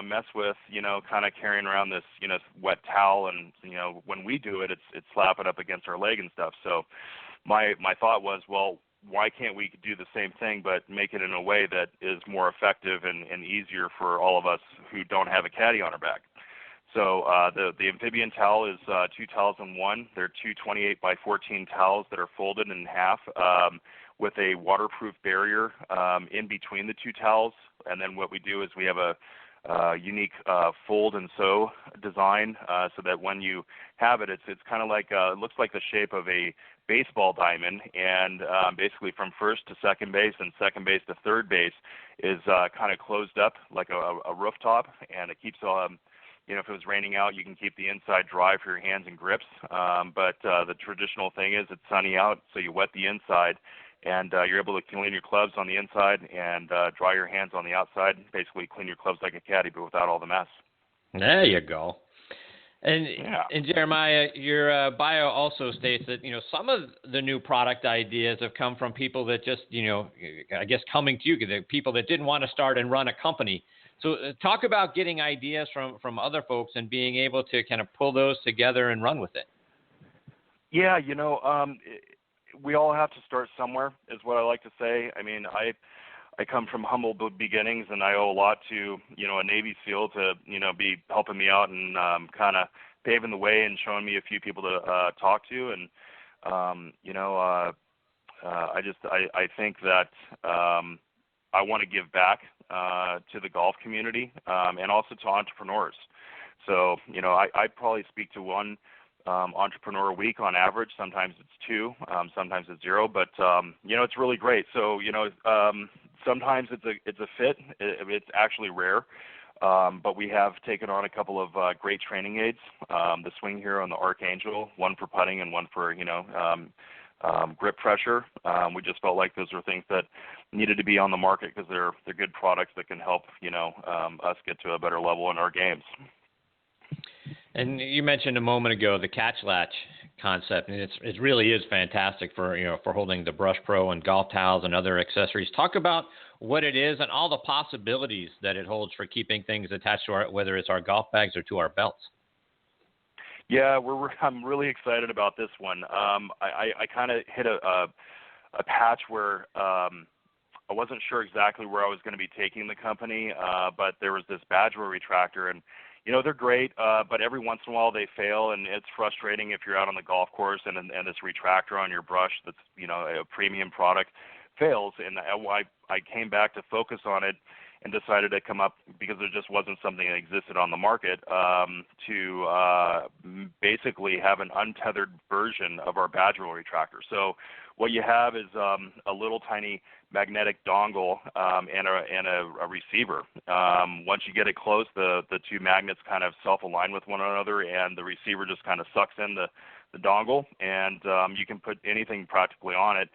mess with, you know, kind of carrying around this, you know, wet towel, and, you know, when we do it, it's slapping up against our leg and stuff. So my thought was, well, why can't we do the same thing but make it in a way that is more effective and easier for all of us who don't have a caddy on our back? So the amphibian towel is 2 towels in one. They're 2 28 by 14 towels that are folded in half with a waterproof barrier in between the 2 towels. And then what we do is we have a unique fold and sew design so that when you have it, it's kind of like it looks like the shape of a baseball diamond, and basically from first to second base and second base to third base is kind of closed up like a rooftop, and it keeps you know, if it was raining out, you can keep the inside dry for your hands and grips. But the traditional thing is it's sunny out, so you wet the inside, and you're able to clean your clubs on the inside and dry your hands on the outside. Basically clean your clubs like a caddy, but without all the mess. There you go. And Jeremiah, your bio also states that, some of the new product ideas have come from people that just, I guess coming to you, the people that didn't want to start and run a company. So talk about getting ideas from other folks and being able to kind of pull those together and run with it. Yeah, we all have to start somewhere is what I like to say. I mean, I come from humble beginnings, and I owe a lot to, a Navy SEAL to, be helping me out and kind of paving the way and showing me a few people to talk to. And, I think that I want to give back to the golf community and also to entrepreneurs. So, I probably speak to one entrepreneur a week on average. Sometimes it's two, sometimes it's zero, but it's really great. So sometimes it's a fit. It's actually rare, but we have taken on a couple of great training aids, the Swing Hero and the Archangel, one for putting and one for grip pressure. We just felt like those were things that needed to be on the market because they're good products that can help us get to a better level in our games. And you mentioned a moment ago the catch latch concept, and it really is fantastic for holding the Brush Pro and golf towels and other accessories. Talk about what it is and all the possibilities that it holds for keeping things attached to whether it's our golf bags or to our belts. Yeah, I'm really excited about this one. I kind of hit a patch where I wasn't sure exactly where I was going to be taking the company, but there was this badge wear retractor, and they're great, but every once in a while they fail, and it's frustrating if you're out on the golf course and this retractor on your brush that's, a premium product fails. And I came back to focus on it and decided to come up, because there just wasn't something that existed on the market, to basically have an untethered version of our badge roll retractor. So what you have is a little tiny magnetic dongle and a receiver. Once you get it close, the two magnets kind of self-align with one another, and the receiver just kind of sucks in the dongle, and you can put anything practically on it,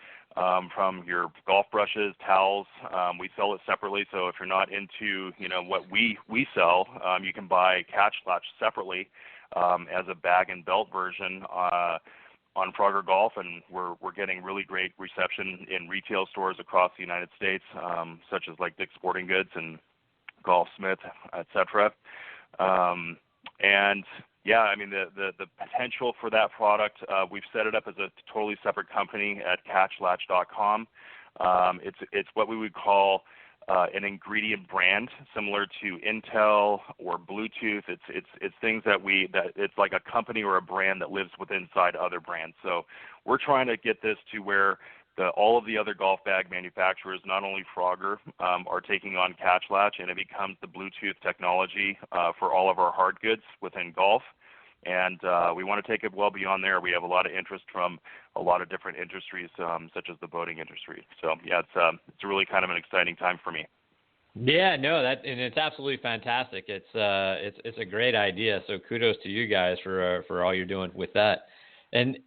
from your golf brushes, towels. We sell it separately, so if you're not into what we sell, you can buy catch latch separately as a bag and belt version on Frogger Golf, and we're getting really great reception in retail stores across the United States, such as like Dick's Sporting Goods and Golfsmith, etc. And yeah, I mean the potential for that product, we've set it up as a totally separate company at catchlatch.com. It's what we would call an ingredient brand, similar to Intel or Bluetooth. It's things that it's like a company or a brand that lives inside other brands. So we're trying to get this to where all of the other golf bag manufacturers, not only Frogger, are taking on catch latch, and it becomes the Bluetooth technology for all of our hard goods within golf. And we want to take it well beyond there. We have a lot of interest from a lot of different industries, such as the boating industry. So yeah, it's really kind of an exciting time for me. Yeah, no, and it's absolutely fantastic. It's a great idea. So kudos to you guys for all you're doing with that. And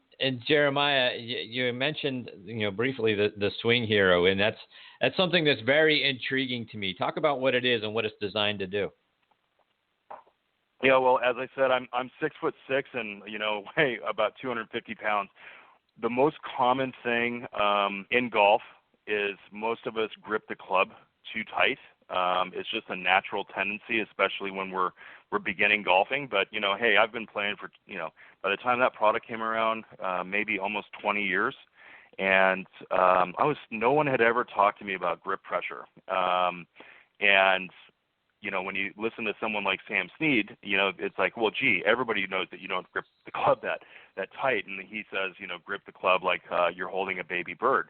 Jeremiah, you mentioned briefly the Swing Hero, and that's something that's very intriguing to me. Talk about what it is and what it's designed to do. Yeah, well, as I said, I'm 6'6" and weigh about 250 pounds. The most common thing in golf is most of us grip the club too tight. It's just a natural tendency, especially when we're beginning golfing. But hey, I've been playing for by the time that product came around, maybe almost 20 years, and no one had ever talked to me about grip pressure. And when you listen to someone like Sam Snead, it's like, well, gee, everybody knows that you don't grip the club that tight. And he says, grip the club like you're holding a baby bird.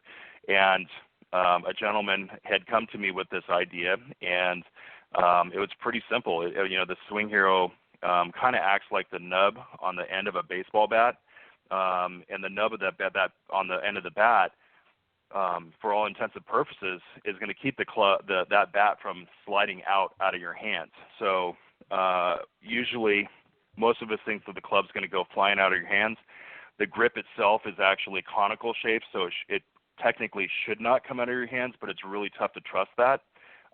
And a gentleman had come to me with this idea, and it was pretty simple. The Swing Hero kind of acts like the nub on the end of a baseball bat, and the nub of that on the end of the bat, for all intents and purposes, is going to keep that bat from sliding out of your hands. So usually, most of us think that the club's going to go flying out of your hands. The grip itself is actually conical shaped, so it technically should not come out of your hands, but it's really tough to trust that.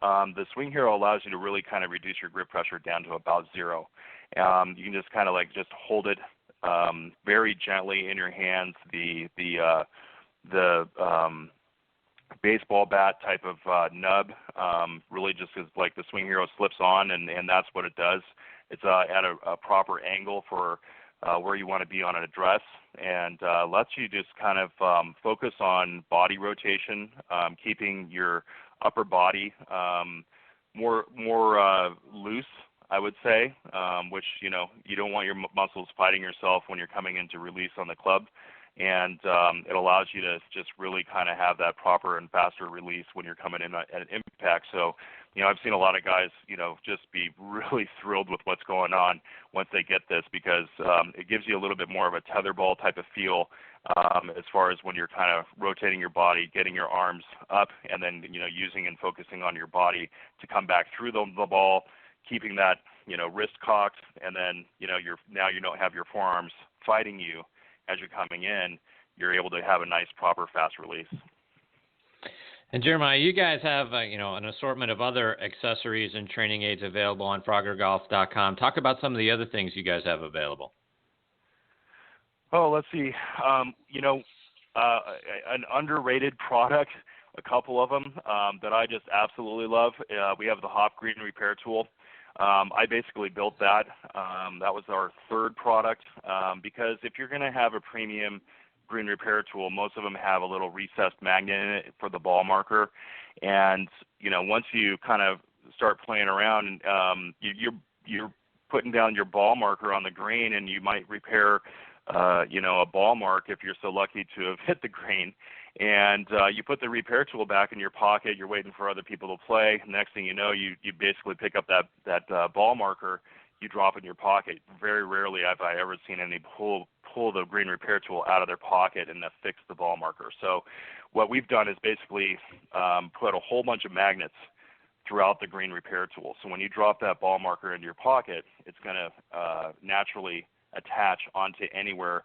The Swing Hero allows you to really kind of reduce your grip pressure down to about 0. You can just kind of like just hold it very gently in your hands. The baseball bat type of nub really just is like the Swing Hero slips on, and that's what it does. It's at a proper angle for where you want to be on an address, and lets you just kind of focus on body rotation, keeping your upper body more loose, I would say, which, you don't want your muscles fighting yourself when you're coming into release on the club. And it allows you to just really kind of have that proper and faster release when you're coming in at impact. So, I've seen a lot of guys, just be really thrilled with what's going on once they get this, because it gives you a little bit more of a tetherball type of feel as far as when you're kind of rotating your body, getting your arms up, and then, using and focusing on your body to come back through the ball, keeping that, wrist cocked, and then, you don't have your forearms fighting you as you're coming in. You're able to have a nice, proper, fast release. And Jeremiah, you guys have an assortment of other accessories and training aids available on FroggerGolf.com. Talk about some of the other things you guys have available. Oh, let's see. An underrated product, a couple of them that I just absolutely love. We have the Hop Green Repair Tool. I basically built that. That was our third product because if you're going to have a premium green repair tool, most of them have a little recessed magnet in it for the ball marker. And, once you kind of start playing around, you're putting down your ball marker on the green, and you might repair, a ball mark if you're so lucky to have hit the green. And you put the repair tool back in your pocket. You're waiting for other people to play. Next thing you know, you basically pick up that ball marker. You drop it in your pocket. Very rarely have I ever seen any pull the green repair tool out of their pocket and fix the ball marker. So what we've done is basically put a whole bunch of magnets throughout the green repair tool. So when you drop that ball marker into your pocket, it's going to naturally attach onto anywhere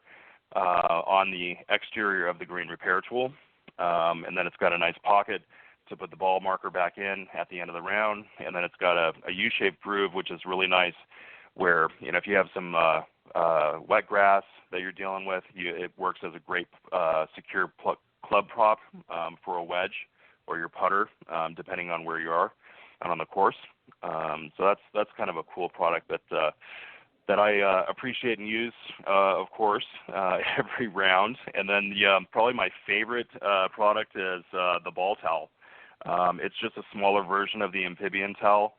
on the exterior of the green repair tool. And then it's got a nice pocket to put the ball marker back in at the end of the round. And then it's got a U-shaped groove, which is really nice, where, if you have some wet grass that you're dealing with, it works as a great secure club prop for a wedge or your putter, depending on where you are on the course. So that's kind of a cool product that I appreciate and use, of course, every round. And then probably my favorite product is the ball towel. It's just a smaller version of the amphibian towel.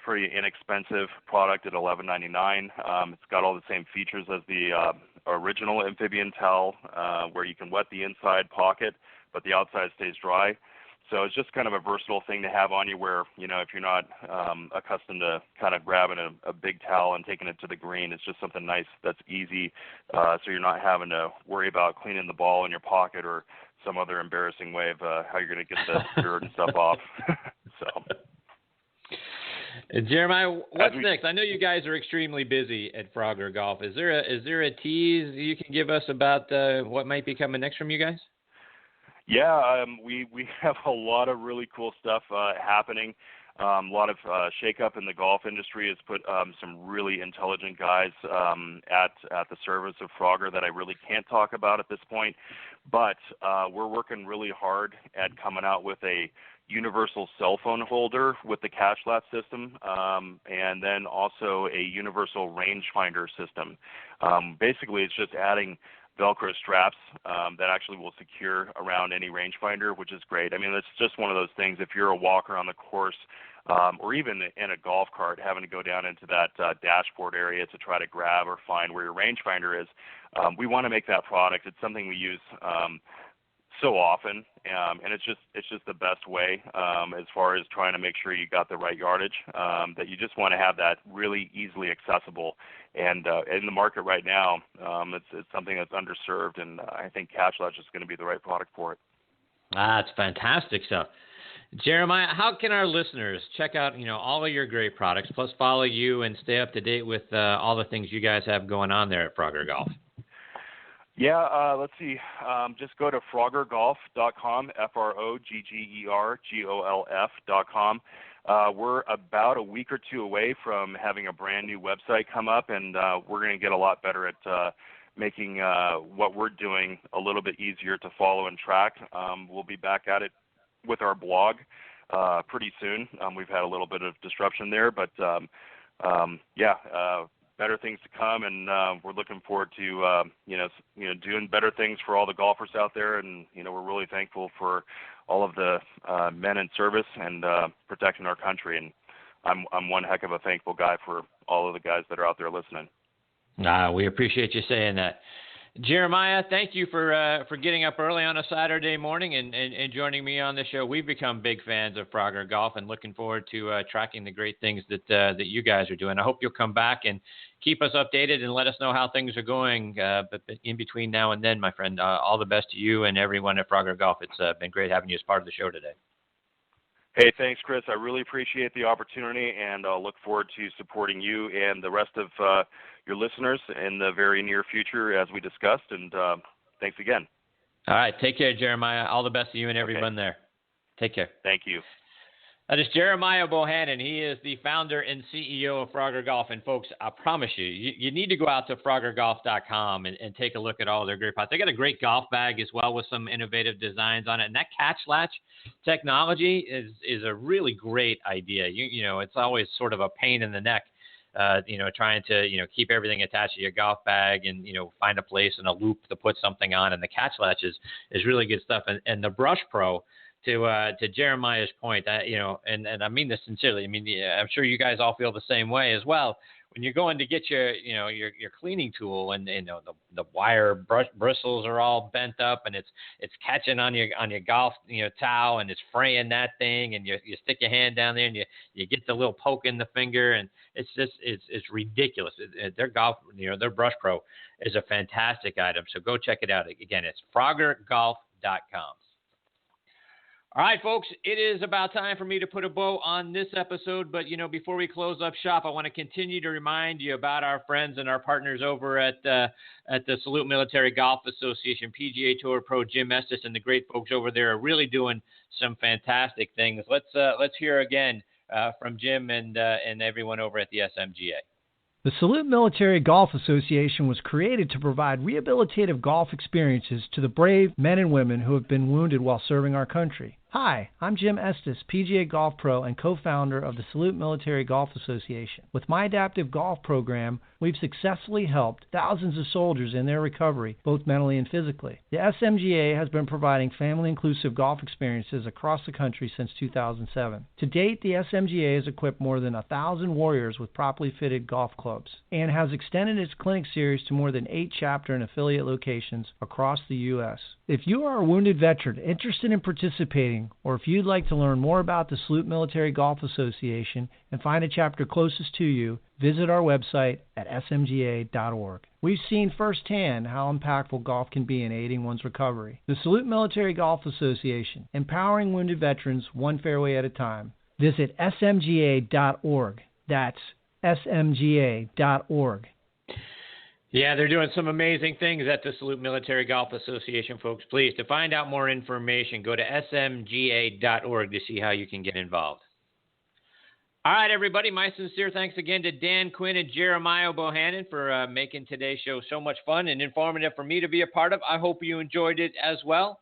Pretty inexpensive product at $11.99. It's got all the same features as the original amphibian towel, where you can wet the inside pocket, but the outside stays dry. So it's just kind of a versatile thing to have on you where, if you're not accustomed to kind of grabbing a big towel and taking it to the green, it's just something nice that's easy, so you're not having to worry about cleaning the ball in your pocket or some other embarrassing way of how you're going to get the dirt and stuff off. So. Jeremiah, what's next? I know you guys are extremely busy at Frogger Golf. Is there a tease you can give us about what might be coming next from you guys? Yeah, we have a lot of really cool stuff happening. A lot of shakeup in the golf industry has put some really intelligent guys at the service of Frogger that I really can't talk about at this point. But we're working really hard at coming out with a universal cell phone holder with the cache latch system, and then also a universal rangefinder system. Basically, it's just adding Velcro straps that actually will secure around any rangefinder, which is great. I mean, it's just one of those things. If you're a walker on the course, or even in a golf cart, having to go down into that dashboard area to try to grab or find where your rangefinder is, we want to make that product. It's something we use so often, and it's just the best way as far as trying to make sure you got the right yardage, that you just want to have that really easily accessible. And in the market right now, it's something that's underserved, and I think Cache Latch is going to be the right product for it. It's fantastic stuff. Jeremiah, how can our listeners check out all of your great products, plus follow you and stay up to date with all the things you guys have going on there at Frogger Golf? Yeah, let's see. Just go to froggergolf.com, FROGGERGOLF.com. We're about a week or two away from having a brand new website come up, and we're going to get a lot better at making what we're doing a little bit easier to follow and track. We'll be back at it with our blog pretty soon. We've had a little bit of disruption there, but better things to come, and we're looking forward to doing better things for all the golfers out there, and we're really thankful for all of the men in service and protecting our country, and I'm one heck of a thankful guy for all of the guys that are out there listening. We appreciate you saying that. Jeremiah, thank you for getting up early on a Saturday morning and joining me on the show. We've become big fans of Frogger Golf and looking forward to tracking the great things that you guys are doing. I hope you'll come back and keep us updated and let us know how things are going. But in between now and then, my friend, all the best to you and everyone at Frogger Golf. It's been great having you as part of the show today. Hey, thanks, Chris. I really appreciate the opportunity, and I'll look forward to supporting you and the rest of your listeners in the very near future, as we discussed. And thanks again. All right. Take care, Jeremiah. All the best to you and everyone there. Take care. Thank you. That is Jeremiah Bohannon. He is the founder and CEO of Frogger Golf. And, folks, I promise you need to go out to froggergolf.com and take a look at all their great pots. They got a great golf bag as well with some innovative designs on it. And that catch latch technology is a really great idea. It's always sort of a pain in the neck, trying to, keep everything attached to your golf bag and, find a place and a loop to put something on. And the catch latch is really good stuff. And the Brush Pro, to Jeremiah's point, and I mean this sincerely. I mean, I'm sure you guys all feel the same way as well. When you're going to get your cleaning tool and the wire bristles are all bent up and it's catching on your golf towel and it's fraying that thing, and you stick your hand down there and you get the little poke in the finger, and it's ridiculous. Their their Brush Pro is a fantastic item. So go check it out. Again, it's froggergolf.com. All right, folks, it is about time for me to put a bow on this episode. But, before we close up shop, I want to continue to remind you about our friends and our partners over at the Salute Military Golf Association. PGA Tour Pro Jim Estes and the great folks over there are really doing some fantastic things. Let's hear again from Jim and everyone over at the SMGA. The Salute Military Golf Association was created to provide rehabilitative golf experiences to the brave men and women who have been wounded while serving our country. Hi, I'm Jim Estes, PGA Golf Pro and co-founder of the Salute Military Golf Association. With my adaptive golf program, we've successfully helped thousands of soldiers in their recovery, both mentally and physically. The SMGA has been providing family-inclusive golf experiences across the country since 2007. To date, the SMGA has equipped more than 1,000 warriors with properly fitted golf clubs and has extended its clinic series to more than 8 chapter and affiliate locations across the U.S. If you are a wounded veteran interested in participating, or if you'd like to learn more about the Salute Military Golf Association and find a chapter closest to you, visit our website at smga.org. We've seen firsthand how impactful golf can be in aiding one's recovery. The Salute Military Golf Association, empowering wounded veterans one fairway at a time. Visit smga.org. That's smga.org. Yeah, they're doing some amazing things at the Salute Military Golf Association, folks. Please, to find out more information, go to smga.org to see how you can get involved. All right, everybody, my sincere thanks again to Dan Quinn and Jeremiah Bohannon for making today's show so much fun and informative for me to be a part of. I hope you enjoyed it as well.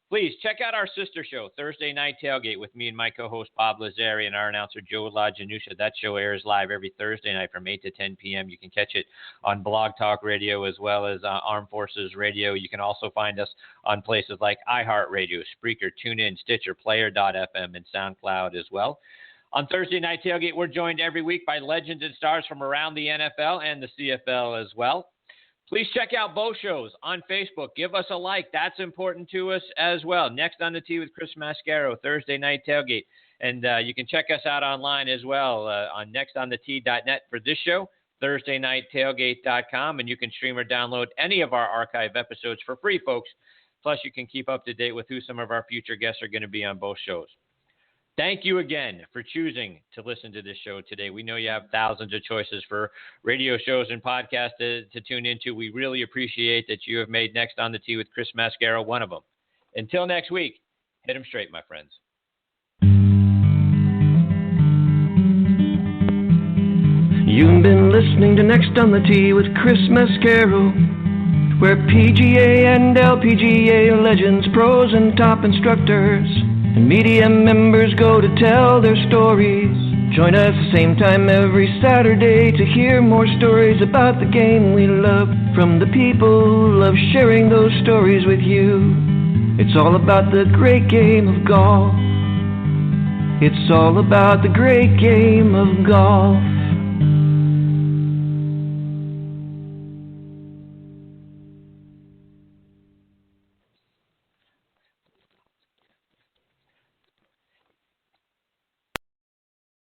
Please check out our sister show, Thursday Night Tailgate, with me and my co-host Bob Lazari and our announcer Joe LaGianuscia. That show airs live every Thursday night from 8 to 10 p.m. You can catch it on Blog Talk Radio as well as Armed Forces Radio. You can also find us on places like iHeartRadio, Spreaker, TuneIn, Stitcher, Player.fm, and SoundCloud as well. On Thursday Night Tailgate, we're joined every week by legends and stars from around the NFL and the CFL as well. Please check out both shows on Facebook. Give us a like. That's important to us as well. Next on the Tee with Chris Mascaro, Thursday Night Tailgate. And you can check us out online as well on nextonthetee.net for this show, ThursdayNightTailgate.com. And you can stream or download any of our archive episodes for free, folks. Plus, you can keep up to date with who some of our future guests are going to be on both shows. Thank you again for choosing to listen to this show today. We know you have thousands of choices for radio shows and podcasts to tune into. We really appreciate that you have made Next on the Tee with Chris Mascaro one of them. Until next week, hit 'em straight, my friends. You've been listening to Next on the Tee with Chris Mascaro, where PGA and LPGA legends, pros and top instructors, and media members go to tell their stories. Join us same time every Saturday to hear more stories about the game we love, from the people who love sharing those stories with you. It's all about the great game of golf. It's all about the great game of golf.